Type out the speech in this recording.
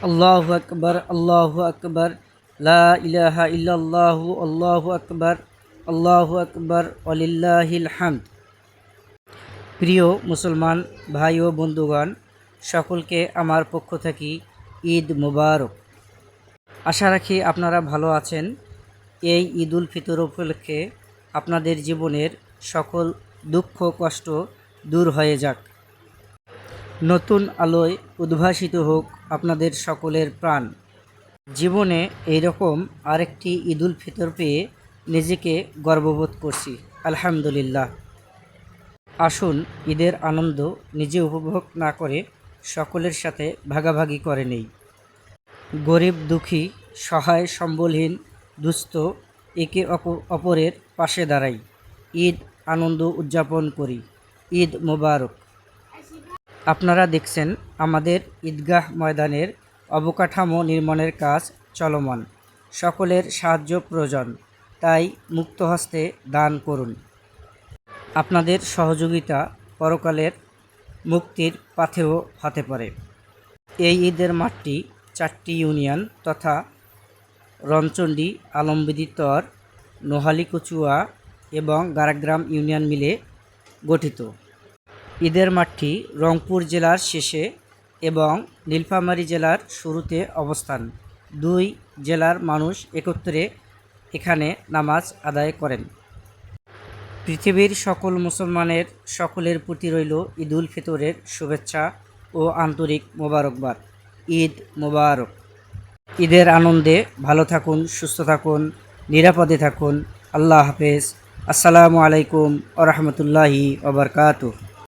আল্লাহু আকবার, আল্লাহু আকবার, লা ইলাহা ইল্লাল্লাহু, আল্লাহু আকবার, আল্লাহু আকবার, ওয়ালিল্লাহিল হামদ। প্রিয় মুসলমান ভাই ও বন্ধুগণ, সকলকে আমার পক্ষ থেকে ঈদ মুবারক। আশা রাখি আপনারা ভালো আছেন। এই ঈদ উল ফিতর উপলক্ষে আপনাদের জীবনের সকল দুঃখ কষ্ট দূর হয়ে যাক। নতুন আলোয় উদ্ভাসিত হোক আপনাদের সকলের প্রাণ। জীবনে এইরকম আরেকটি ঈদ উল ফিতর পেয়ে নিজেকে গর্ববোধ করছি, আলহামদুলিল্লাহ। আসুন ঈদের আনন্দ নিজে উপভোগ না করে সকলের সাথে ভাগাভাগি করে নেই। গরিব দুঃখী সহায় সম্বলহীন দুস্থ একে অপরের পাশে দাঁড়াই। ঈদ আনন্দ উদযাপন করি। ঈদ মোবারক। আপনারা দেখছেন আমাদের ঈদগাহ ময়দানের অবকাঠামো নির্মাণের কাজ চলমান। সকলের সাহায্য প্রয়োজন, তাই মুক্ত হস্তে দান করুন। আপনাদের সহযোগিতা পরকালের মুক্তির পাথেয় হতে পারে। এই ঈদের মাঠটি 4টি ইউনিয়ন তথা রণচণ্ডী, আলমবিদিতর, নোহালীকচুয়া এবং গারাগ্রাম ইউনিয়ন মিলে গঠিত। ঈদের মাঠটি রংপুর জেলার শেষে এবং নীলফামারী জেলার শুরুতে অবস্থান। দুই জেলার মানুষ একত্রে এখানে নামাজ আদায় করেন। পৃথিবীর সকল মুসলমানের সকলের প্রতি রইল ঈদ উল ফিতরের শুভেচ্ছা ও আন্তরিক মোবারকবাদ। ঈদ মোবারক। ঈদের আনন্দে ভালো থাকুন, সুস্থ থাকুন, নিরাপদে থাকুন। আল্লাহ হাফেজ। আসসালামু আলাইকুম ওয়া রাহমাতুল্লাহি ওয়া বারাকাতুহু।